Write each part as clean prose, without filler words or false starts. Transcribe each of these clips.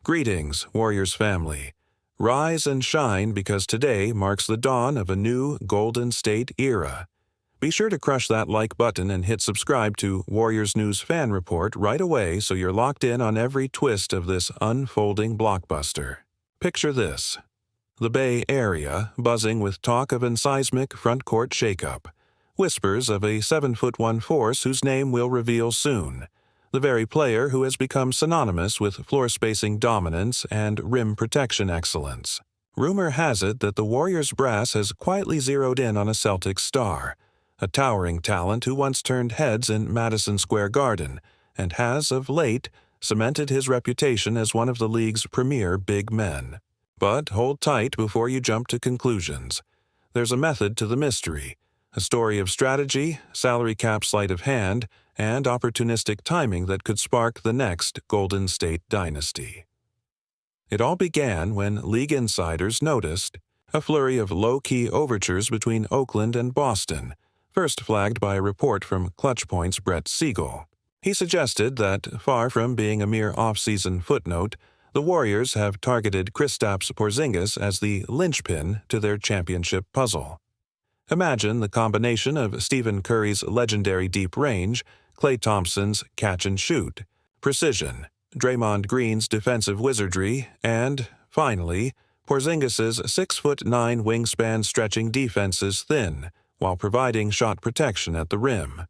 Greetings, Warriors family. Rise and shine because today marks the dawn of a new Golden State era. Be sure to crush that like button and hit subscribe to Warriors News Fan Report right away so you're locked in on every twist of this unfolding blockbuster. Picture this. The Bay Area buzzing with talk of an seismic front-court shakeup. Whispers of a 7'1" force whose name we'll reveal soon. The very player who has become synonymous with floor-spacing dominance and rim protection excellence. Rumor has it that the Warriors brass has quietly zeroed in on a Celtics star, a towering talent who once turned heads in Madison Square Garden and has, of late, cemented his reputation as one of the league's premier big men. But hold tight before you jump to conclusions. There's a method to the mystery, a story of strategy, salary cap sleight of hand, and opportunistic timing that could spark the next Golden State dynasty. It all began when league insiders noticed a flurry of low-key overtures between Oakland and Boston, first flagged by a report from Clutch Point's Brett Siegel. He suggested that, far from being a mere off-season footnote, the Warriors have targeted Kristaps Porzingis as the linchpin to their championship puzzle. Imagine the combination of Stephen Curry's legendary deep range, Klay Thompson's catch-and-shoot, precision, Draymond Green's defensive wizardry, and, finally, Porzingis's 6'9" wingspan stretching defenses thin, while providing shot protection at the rim.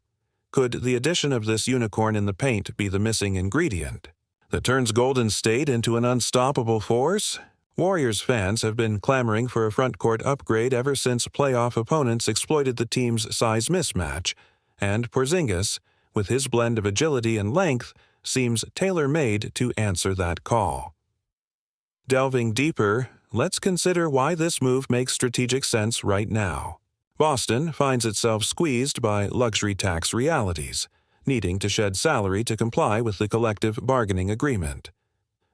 Could the addition of this unicorn in the paint be the missing ingredient that turns Golden State into an unstoppable force? Warriors fans have been clamoring for a front-court upgrade ever since playoff opponents exploited the team's size mismatch, and Porzingis, with his blend of agility and length, seems tailor-made to answer that call. Delving deeper, let's consider why this move makes strategic sense right now. Boston finds itself squeezed by luxury tax realities, needing to shed salary to comply with the collective bargaining agreement.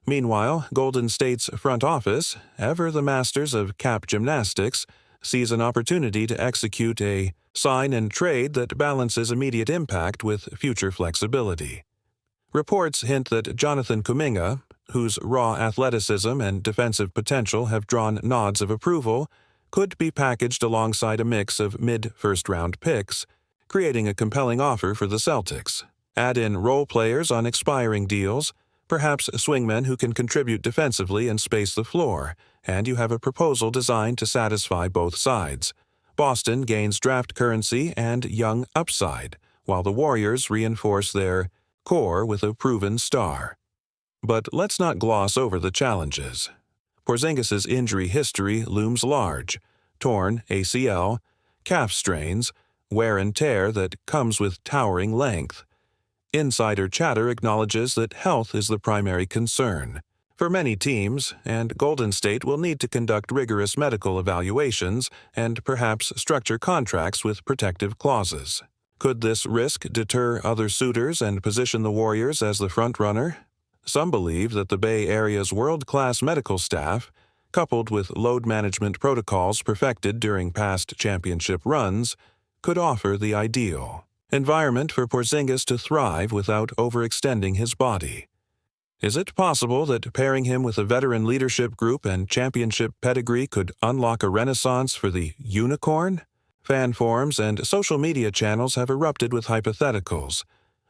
Meanwhile, Golden State's front office, ever the masters of cap gymnastics, sees an opportunity to execute a sign and trade that balances immediate impact with future flexibility. Reports hint that Jonathan Kuminga, whose raw athleticism and defensive potential have drawn nods of approval, could be packaged alongside a mix of mid-first-round picks, creating a compelling offer for the Celtics. Add in role players on expiring deals, perhaps swingmen who can contribute defensively and space the floor, and you have a proposal designed to satisfy both sides. Boston gains draft currency and young upside, while the Warriors reinforce their core with a proven star. But let's not gloss over the challenges. Porzingis's injury history looms large: torn ACL, calf strains, wear and tear that comes with towering length. Insider chatter acknowledges that health is the primary concern for many teams, and Golden State will need to conduct rigorous medical evaluations and perhaps structure contracts with protective clauses. Could this risk deter other suitors and position the Warriors as the front-runner? Some believe that the Bay Area's world-class medical staff, coupled with load management protocols perfected during past championship runs, could offer the ideal environment for Porzingis to thrive without overextending his body. Is it possible that pairing him with a veteran leadership group and championship pedigree could unlock a renaissance for the unicorn? Fan forums and social media channels have erupted with hypotheticals.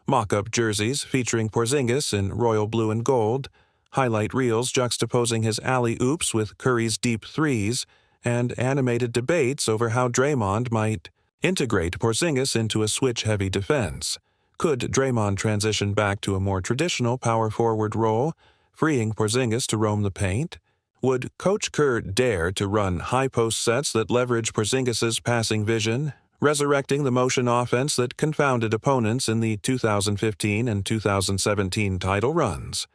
Mock-up jerseys featuring Porzingis in royal blue and gold, highlight reels juxtaposing his alley-oops with Curry's deep threes, and animated debates over how Draymond might integrate Porzingis into a switch-heavy defense. Could Draymond transition back to a more traditional power forward role, freeing Porzingis to roam the paint? Would Coach Kerr dare to run high-post sets that leverage Porzingis's passing vision, resurrecting the motion offense that confounded opponents in the 2015 and 2017 title runs?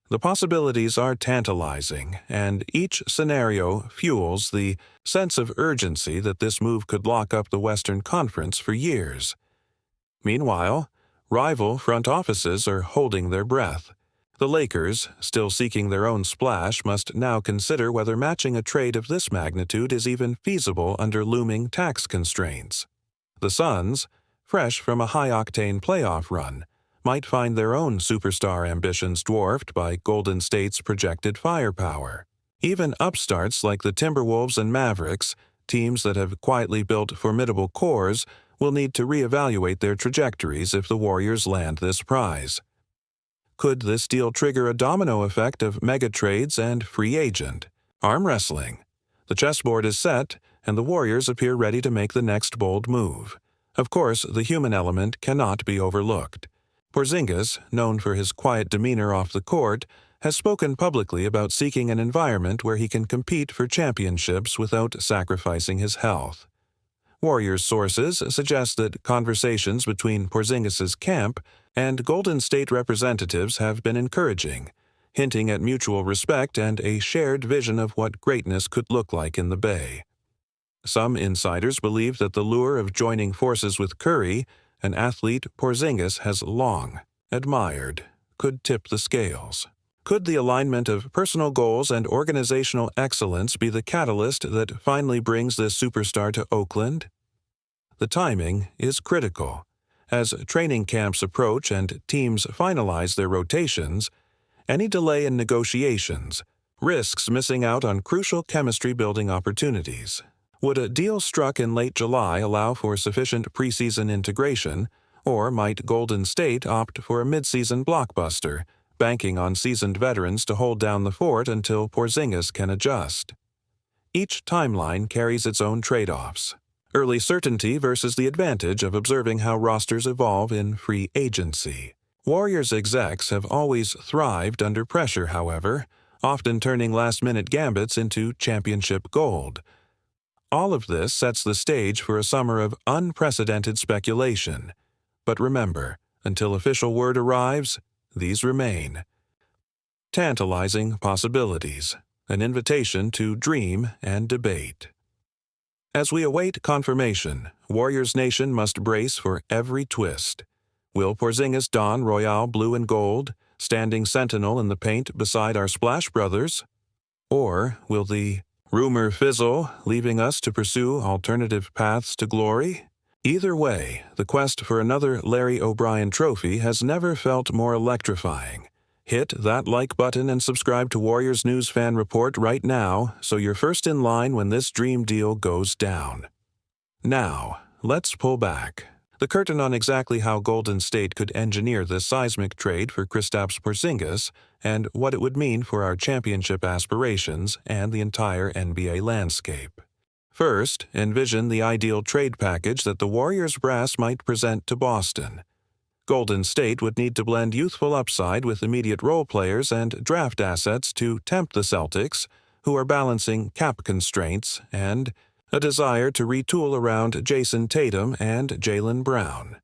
The possibilities are tantalizing, and each scenario fuels the sense of urgency that this move could lock up the Western Conference for years. Meanwhile, rival front offices are holding their breath. The Lakers, still seeking their own splash, must now consider whether matching a trade of this magnitude is even feasible under looming tax constraints. The Suns, fresh from a high-octane playoff run, might find their own superstar ambitions dwarfed by Golden State's projected firepower. Even upstarts like the Timberwolves and Mavericks, teams that have quietly built formidable cores, will need to reevaluate their trajectories if the Warriors land this prize. Could this deal trigger a domino effect of mega trades and free agent? Arm wrestling. The chessboard is set, and the Warriors appear ready to make the next bold move. Of course, the human element cannot be overlooked. Porzingis, known for his quiet demeanor off the court, has spoken publicly about seeking an environment where he can compete for championships without sacrificing his health. Warriors sources suggest that conversations between Porzingis's camp and Golden State representatives have been encouraging, hinting at mutual respect and a shared vision of what greatness could look like in the Bay. Some insiders believe that the lure of joining forces with Curry, an athlete Porzingis has long admired, could tip the scales. Could the alignment of personal goals and organizational excellence be the catalyst that finally brings this superstar to Oakland? The timing is critical. As training camps approach and teams finalize their rotations, any delay in negotiations risks missing out on crucial chemistry-building opportunities. Would a deal struck in late July allow for sufficient preseason integration, or might Golden State opt for a midseason blockbuster, banking on seasoned veterans to hold down the fort until Porzingis can adjust? Each timeline carries its own trade-offs. Early certainty versus the advantage of observing how rosters evolve in free agency. Warriors execs have always thrived under pressure, however, often turning last-minute gambits into championship gold. All of this sets the stage for a summer of unprecedented speculation. But remember, until official word arrives, these remain tantalizing possibilities, an invitation to dream and debate. As we await confirmation, Warriors Nation must brace for every twist. Will Porzingis don Royale blue and gold, standing sentinel in the paint beside our Splash Brothers? Or will the rumor fizzle, leaving us to pursue alternative paths to glory? Either way, the quest for another Larry O'Brien trophy has never felt more electrifying. Hit that like button and subscribe to Warriors News Fan Report right now so you're first in line when this dream deal goes down. Now, let's pull back the curtain on exactly how Golden State could engineer this seismic trade for Kristaps Porzingis and what it would mean for our championship aspirations and the entire NBA landscape. First, envision the ideal trade package that the Warriors brass might present to Boston. Golden State would need to blend youthful upside with immediate role players and draft assets to tempt the Celtics, who are balancing cap constraints and a desire to retool around Jason Tatum and Jaylen Brown.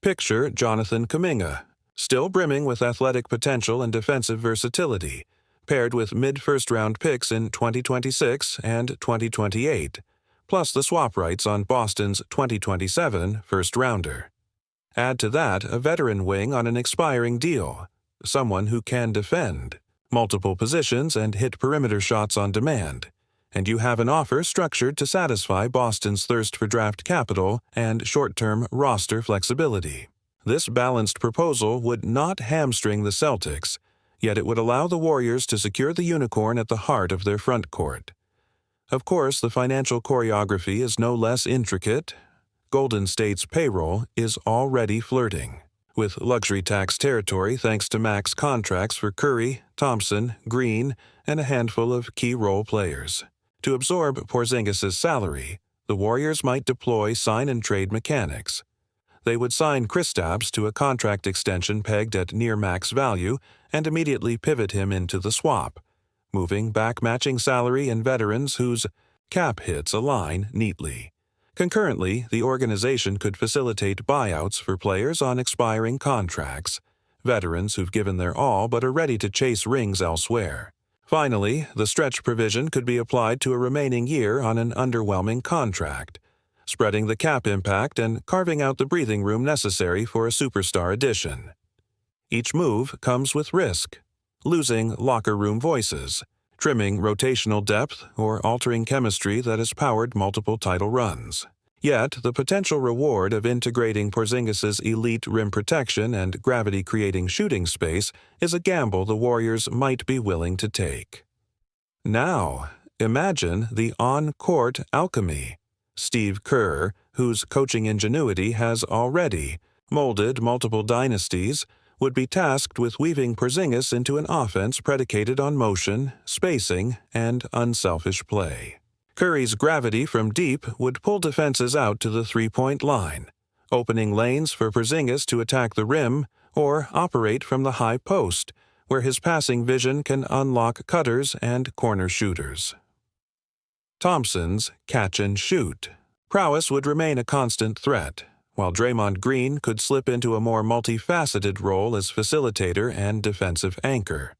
Picture Jonathan Kuminga, still brimming with athletic potential and defensive versatility, paired with mid-first-round picks in 2026 and 2028, plus the swap rights on Boston's 2027 first-rounder. Add to that a veteran wing on an expiring deal, someone who can defend multiple positions and hit perimeter shots on demand, and you have an offer structured to satisfy Boston's thirst for draft capital and short-term roster flexibility. This balanced proposal would not hamstring the Celtics, yet it would allow the Warriors to secure the unicorn at the heart of their front court. Of course, the financial choreography is no less intricate. Golden State's payroll is already flirting with luxury tax territory thanks to max contracts for Curry, Thompson, Green, and a handful of key role players. To absorb Porzingis' salary, the Warriors might deploy sign-and-trade mechanics. They would sign Kristaps to a contract extension pegged at near-max value and immediately pivot him into the swap, moving back matching salary and veterans whose cap hits align neatly. Concurrently, the organization could facilitate buyouts for players on expiring contracts, veterans who've given their all but are ready to chase rings elsewhere. Finally, the stretch provision could be applied to a remaining year on an underwhelming contract, spreading the cap impact and carving out the breathing room necessary for a superstar addition. Each move comes with risk, losing locker room voices, trimming rotational depth, or altering chemistry that has powered multiple title runs. Yet, the potential reward of integrating Porzingis's elite rim protection and gravity-creating shooting space is a gamble the Warriors might be willing to take. Now, imagine the on-court alchemy. Steve Kerr, whose coaching ingenuity has already molded multiple dynasties, would be tasked with weaving Porzingis into an offense predicated on motion, spacing, and unselfish play. Curry's gravity from deep would pull defenses out to the three-point line, opening lanes for Porzingis to attack the rim or operate from the high post, where his passing vision can unlock cutters and corner shooters. Thompson's catch-and-shoot prowess would remain a constant threat, while Draymond Green could slip into a more multifaceted role as facilitator and defensive anchor.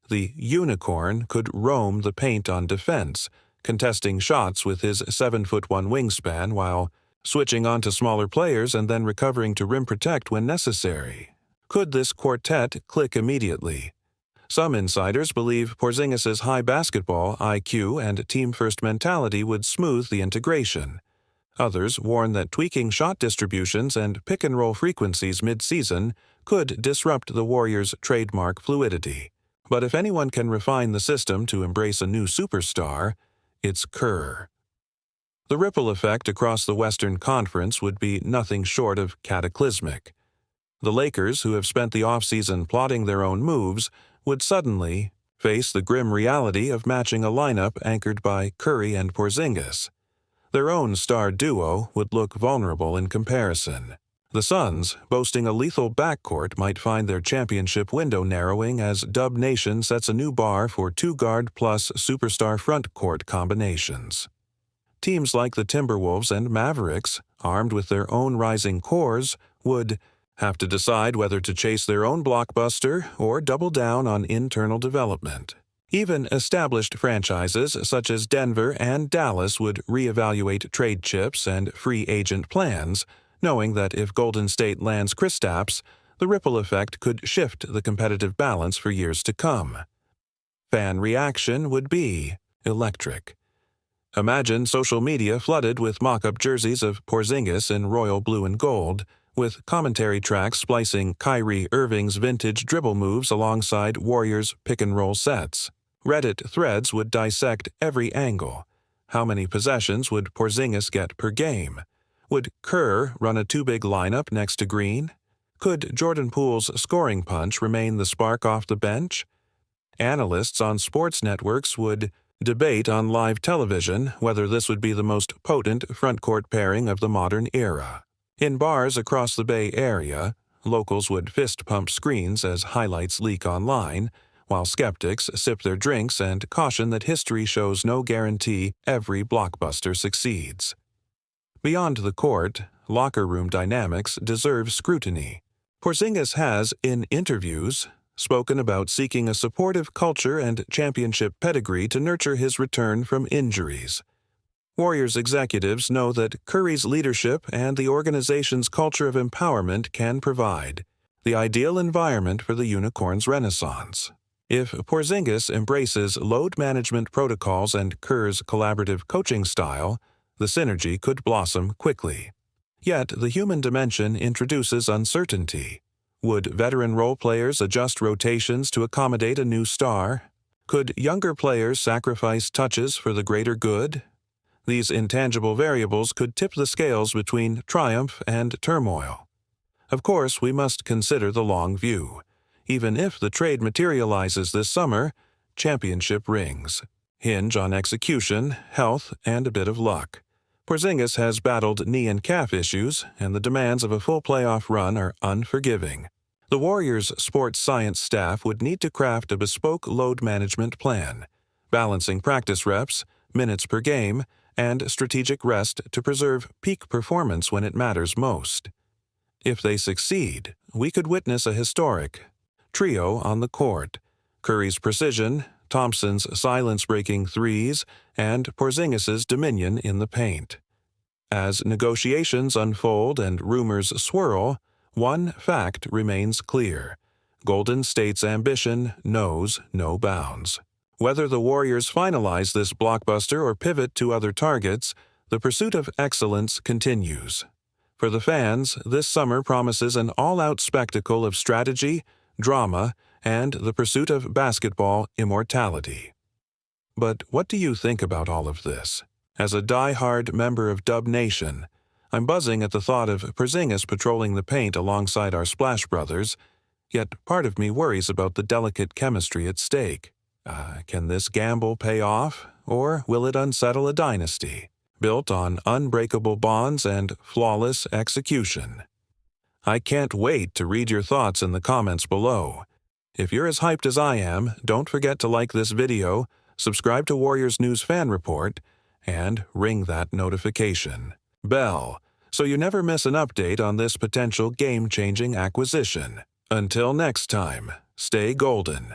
The unicorn could roam the paint on defense, contesting shots with his 7'1" wingspan while switching onto smaller players and then recovering to rim protect when necessary. Could this quartet click immediately? Some insiders believe Porzingis's high basketball IQ and team-first mentality would smooth the integration. Others warn that tweaking shot distributions and pick-and-roll frequencies mid-season could disrupt the Warriors' trademark fluidity. But if anyone can refine the system to embrace a new superstar, it's Kerr. The ripple effect across the Western Conference would be nothing short of cataclysmic. The Lakers, who have spent the offseason plotting their own moves, would suddenly face the grim reality of matching a lineup anchored by Curry and Porzingis. Their own star duo would look vulnerable in comparison. The Suns, boasting a lethal backcourt, might find their championship window narrowing as Dub Nation sets a new bar for two-guard plus superstar front-court combinations. Teams like the Timberwolves and Mavericks, armed with their own rising cores, would have to decide whether to chase their own blockbuster or double down on internal development. Even established franchises such as Denver and Dallas would reevaluate trade chips and free agent plans, knowing that if Golden State lands Kristaps, the ripple effect could shift the competitive balance for years to come. Fan reaction would be electric. Imagine social media flooded with mock-up jerseys of Porzingis in royal blue and gold, with commentary tracks splicing Kyrie Irving's vintage dribble moves alongside Warriors' pick-and-roll sets. Reddit threads would dissect every angle. How many possessions would Porzingis get per game? Would Kerr run a too-big lineup next to Green? Could Jordan Poole's scoring punch remain the spark off the bench? Analysts on sports networks would debate on live television whether this would be the most potent front-court pairing of the modern era. In bars across the Bay Area, locals would fist-pump screens as highlights leak online, while skeptics sip their drinks and caution that history shows no guarantee every blockbuster succeeds. Beyond the court, locker room dynamics deserve scrutiny. Porzingis has, in interviews, spoken about seeking a supportive culture and championship pedigree to nurture his return from injuries. Warriors executives know that Curry's leadership and the organization's culture of empowerment can provide the ideal environment for the unicorn's renaissance. If Porzingis embraces load management protocols and Kerr's collaborative coaching style, the synergy could blossom quickly. Yet the human dimension introduces uncertainty. Would veteran role players adjust rotations to accommodate a new star? Could younger players sacrifice touches for the greater good? These intangible variables could tip the scales between triumph and turmoil. Of course, we must consider the long view. Even if the trade materializes this summer, championship rings hinge on execution, health, and a bit of luck. Porzingis has battled knee and calf issues, and the demands of a full playoff run are unforgiving. The Warriors' sports science staff would need to craft a bespoke load management plan, balancing practice reps, minutes per game, and strategic rest to preserve peak performance when it matters most. If they succeed, we could witness a historic trio on the court: Curry's precision, Thompson's silence-breaking threes, and Porzingis's dominion in the paint. As negotiations unfold and rumors swirl, one fact remains clear: Golden State's ambition knows no bounds. Whether the Warriors finalize this blockbuster or pivot to other targets, The pursuit of excellence continues. For the fans, this summer promises an all-out spectacle of strategy, drama, and the pursuit of basketball immortality. But what do you think about all of this? As a die-hard member of Dub Nation, I'm buzzing at the thought of Porzingis patrolling the paint alongside our Splash Brothers, yet part of me worries about the delicate chemistry at stake. Can this gamble pay off, or will it unsettle a dynasty built on unbreakable bonds and flawless execution? I can't wait to read your thoughts in the comments below. If you're as hyped as I am, don't forget to like this video, subscribe to Warriors News Fan Report, and ring that notification bell so you never miss an update on this potential game-changing acquisition. Until next time, stay golden.